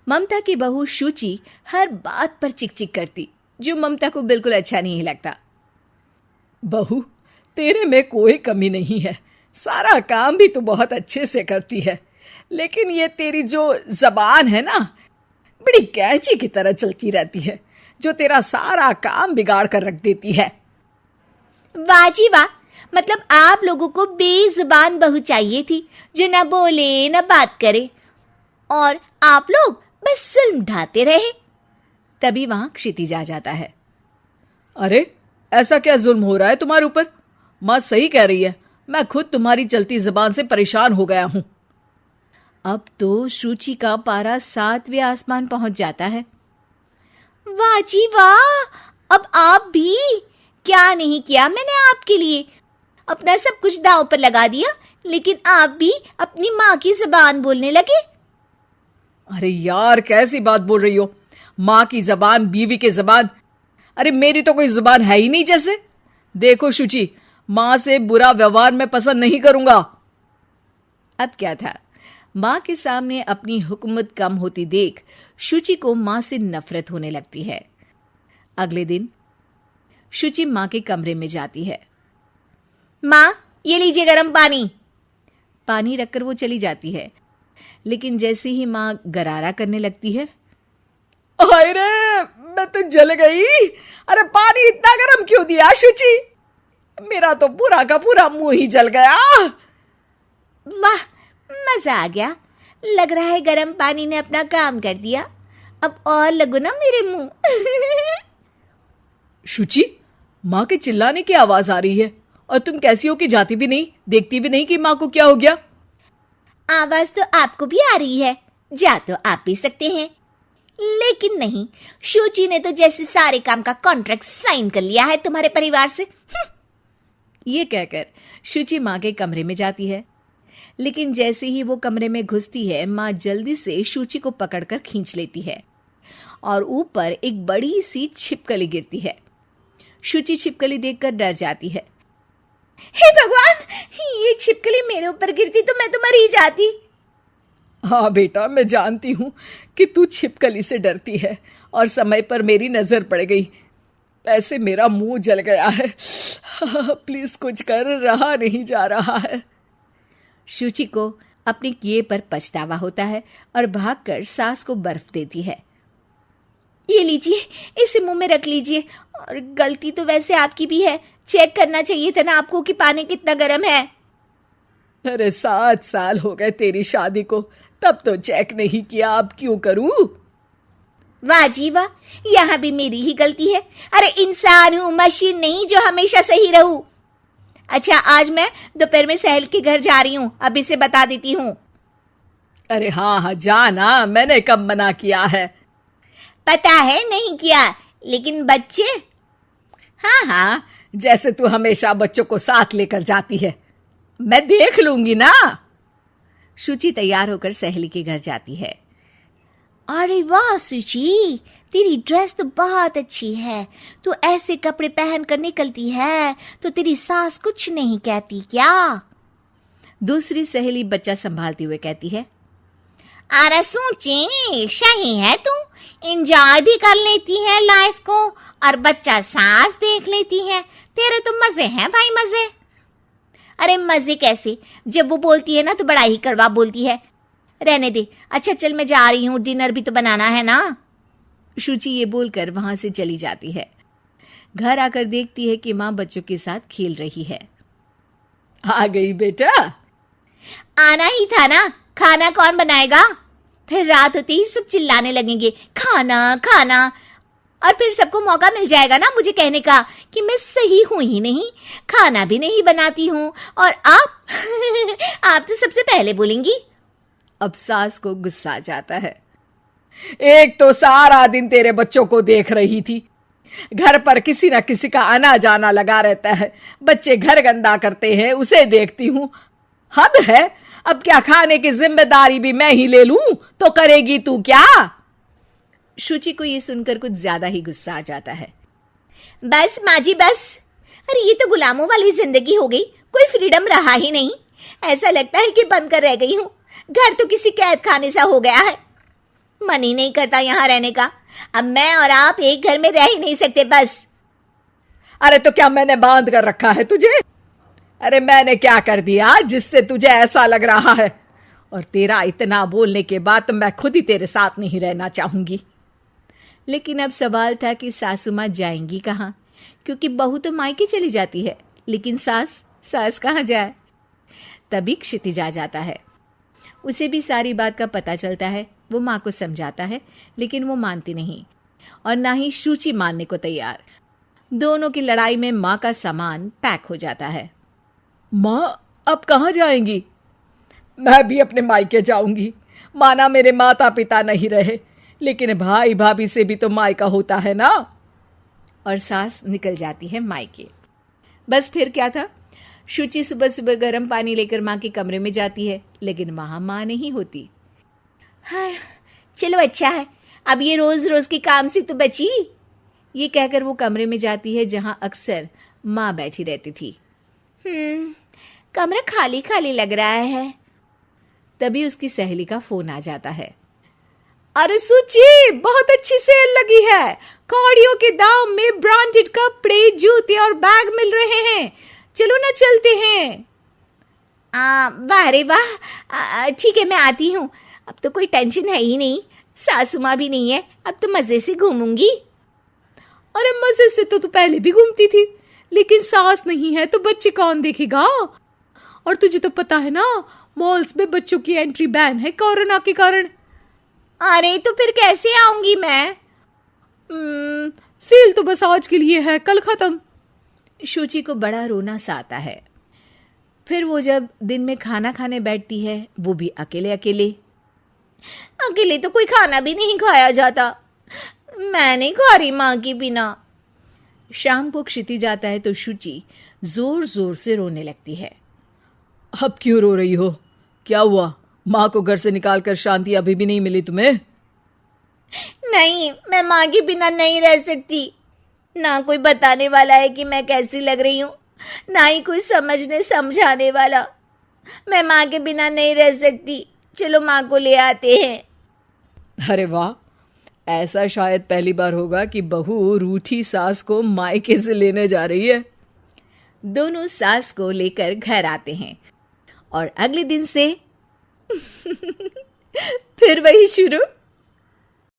ममता की बहू शुचि हर बात पर चिक-चिक करती, जो ममता को बिल्कुल अच्छा नहीं लगता। बहू, तेरे में कोई कमी नहीं है, सारा काम भी तू बहुत अच्छे से करती है, लेकिन ये तेरी जो जबान है ना, बड़ी कैंची की तरह चलती रहती है, जो तेरा सारा काम बिगाड़ कर रख देती है। वाह जी वाह, मतलब आप लोगों को बेजुबान बहू चाहिए थी, जो न बोले न बात करे, और आप लोग बस जुल्म ढाते रहे। तभी वहां क्षितिज आ जाता है। अरे, ऐसा क्या जुल्म हो रहा है तुम्हारे ऊपर? माँ सही कह रही है, मैं खुद तुम्हारी चलती जुबान से परेशान हो गया हूं। अब तो शुचि का पारा 7वें आसमान पहुंच जाता है। वाह जी वाह, अब आप भी, क्या नहीं किया मैंने आपके लिए, अपना सब कुछ दांव पर लगा दिया, लेकिन आप भी अपनी माँ की जुबान बोलने लगे। अरे यार, कैसी बात बोल रही हो? माँ की जबान, बीवी की जबान, अरे मेरी तो कोई जुबान है ही नहीं जैसे। देखो शुचि, माँ से बुरा व्यवहार मैं पसंद नहीं करूंगा। अब क्या था, माँ के सामने अपनी हुकूमत कम होती देख शुचि को माँ से नफरत होने लगती है। अगले दिन शुचि माँ के कमरे में जाती है। माँ, ये लीजिए गर्म पानी। पानी रखकर वो चली जाती है, लेकिन जैसे ही माँ गरारा करने लगती है, हाय रे, मैं तो जल गई। अरे पानी इतना गर्म क्यों दिया शुचि? मेरा तो पूरा का पूरा मुंह ही जल गया। वाह, मजा आ गया, लग रहा है गर्म पानी ने अपना काम कर दिया, अब और लगो ना मेरे मुंह। शुचि, माँ के चिल्लाने की आवाज आ रही है, और तुम कैसी हो कि जाती भी नहीं, देखती भी नहीं कि माँ को क्या हो गया। आवाज तो आपको भी आ रही है, जा तो आप भी सकते हैं, लेकिन नहीं, शुचि ने तो जैसे सारे काम का कॉन्ट्रैक्ट साइन कर लिया है तुम्हारे परिवार से। ये कहकर शुचि माँ के कमरे में जाती है, लेकिन जैसे ही वो कमरे में घुसती है, माँ जल्दी से शुचि को पकड़कर खींच लेती है और ऊपर एक बड़ी सी छिपकली गिरती है। शुचि छिपकली देखकर डर जाती है। हे भगवान, ये छिपकली मेरे ऊपर गिरती तो मैं तो मर ही जाती। हाँ बेटा, मैं जानती हूँ कि तू छिपकली से डरती है, और समय पर मेरी नजर पड़ गई, ऐसे मेरा मुंह जल गया है। प्लीज कुछ कर, रहा नहीं जा रहा है। शुचि को अपने किए पर पछतावा होता है और भागकर सास को बर्फ देती है। ये लीजिए, इसे मुंह में रख लीजिए, और गलती तो वैसे आपकी भी है, चेक करना चाहिए था ना आपको कि पानी कितना गर्म है। अरे 7 साल हो गए तेरी शादी को, तब तो चेक नहीं किया, अब क्यों करूं? वाह जी वाह, यहाँ भी मेरी ही गलती है। अरे इंसान हूँ, मशीन नहीं जो हमेशा सही रहूं। अच्छा, आज मैं दोपहर में सहेल के घर जा रही हूँ, अभी से बता देती हूँ। अरे हाँ हाँ, जाना, मैंने कब मना किया है? पता है नहीं किया, लेकिन बच्चे, हाँ हाँ, जैसे तू हमेशा बच्चों को साथ लेकर जाती है, मैं देख लूंगी ना। शुचि तैयार होकर सहेली के घर जाती है। अरे वाह शुचि, तेरी ड्रेस तो बहुत अच्छी है, तू ऐसे कपड़े पहन कर निकलती है तो तेरी सास कुछ नहीं कहती क्या? दूसरी सहेली बच्चा संभालती हुए कहती है। अरे सूची, सही है, तू एंजॉय भी कर लेती है लाइफ को, और बच्चा सास देख लेती है, तेरे तो मजे हैं भाई, मजे। अरे मजे कैसे, जब वो बोलती है ना तो बड़ा ही कड़वा बोलती है। रहने दे, अच्छा चल मैं जा रही हूँ, डिनर भी तो बनाना है ना। शुचि ये बोलकर वहां से चली जाती है। घर आकर देखती है कि माँ बच्चों के साथ खेल रही है। आ गई बेटा? आना ही था ना, खाना कौन बनाएगा? फिर रात होते ही सब चिल्लाने लगेंगे, खाना खाना, और फिर सबको मौका मिल जाएगा ना मुझे कहने का कि मैं सही हूं ही नहीं, खाना भी नहीं बनाती हूँ, और आप आप तो सबसे पहले बोलेंगी। अब सास को गुस्सा आ जाता है। एक तो सारा दिन तेरे बच्चों को देख रही थी, घर पर किसी ना किसी का आना जाना लगा रहता है, बच्चे घर गंदा करते हैं उसे देखती हूँ, हद है। अब क्या खाने की जिम्मेदारी भी मैं ही ले लूं तो करेगी तू क्या? शुचि को ये सुनकर कुछ ज्यादा ही गुस्सा आ जाता है। बस माँ जी बस, अरे ये तो गुलामों वाली जिंदगी हो गई, कोई फ्रीडम रहा ही नहीं, ऐसा लगता है कि बंद कर रह गई हूँ, घर तो किसी कैद खाने सा हो गया है। मन ही नहीं करता यहाँ रहने का। अब मैं और आप एक घर में रह ही नहीं सकते बस। अरे तो क्या मैंने बांध कर रखा है तुझे? अरे मैंने क्या कर दिया जिससे तुझे ऐसा लग रहा है? और तेरा इतना बोलने के बाद तो मैं खुद ही तेरे साथ नहीं रहना चाहूंगी। लेकिन अब सवाल था कि सासू माँ जाएंगी कहाँ, क्योंकि बहू तो मायके चली जाती है, लेकिन सास कहाँ जाए। तभी क्षितिज आ जाता है। उसे भी सारी बात का पता चलता है। वो माँ को समझाता है, लेकिन वो मानती नहीं और ना ही शुचि मानने को तैयार। दोनों की लड़ाई में माँ का सामान पैक हो जाता है। माँ अब कहाँ जाएंगी? मैं भी अपने मायके जाऊंगी। माना मेरे माता पिता नहीं रहे, लेकिन भाई भाभी से भी तो मायका होता है ना। और सास निकल जाती है मायके। बस फिर क्या था, शुचि सुबह सुबह गर्म पानी लेकर माँ के कमरे में जाती है, लेकिन वहां माँ नहीं होती। हाँ चलो अच्छा है, अब ये रोज रोज के काम से तो बची। ये कहकर वो कमरे में जाती है जहां अक्सर माँ बैठी रहती थी। कमरा खाली खाली लग रहा है। तभी उसकी सहेली का फोन आ जाता है। अरे सुची, बहुत अच्छी सेल लगी है। कौड़ियों के दाम में ब्रांडेड कपड़े, जूते और बैग मिल रहे हैं। चलो ना चलते हैं। वाह रे वाह, ठीक है मैं आती हूँ। अब तो कोई टेंशन है ही नहीं, सासू माँ भी नहीं है, अब तो मजे से घूमूंगी। अरे मजे से तो तू पहले भी घूमती थी, लेकिन सास नहीं है तो बच्चे कौन देखेगा? और तुझे तो पता है ना, मॉल्स में बच्चों की एंट्री बैन है कोरोना के कारण। अरे तो फिर कैसे आऊंगी मैं? सेल तो बस आज के लिए है, कल खत्म। शुचि को बड़ा रोना सा आता है। फिर वो जब दिन में खाना खाने बैठती है, वो भी अकेले अकेले तो कोई खाना भी नहीं खाया जाता। मैं नहीं खा रही माँ के बिना। शाम को क्षिति जाता है तो शुचि जोर जोर से रोने लगती है। अब क्यों रो रही हो? क्या हुआ? माँ को घर से निकालकर शांति अभी भी नहीं मिली तुम्हें? नहीं, मैं माँ के बिना नहीं रह सकती। ना कोई बताने वाला है कि मैं कैसी लग रही हूँ, ना ही कोई समझने समझाने वाला। मैं माँ के बिना नहीं रह सकती। चलो माँ को ले आते हैं। अरे वाह, ऐसा शायद पहली बार होगा कि बहू रूठी सास को मायके से लेने जा रही है। दोनों सास को लेकर घर आते हैं और अगले दिन से फिर वही शुरू।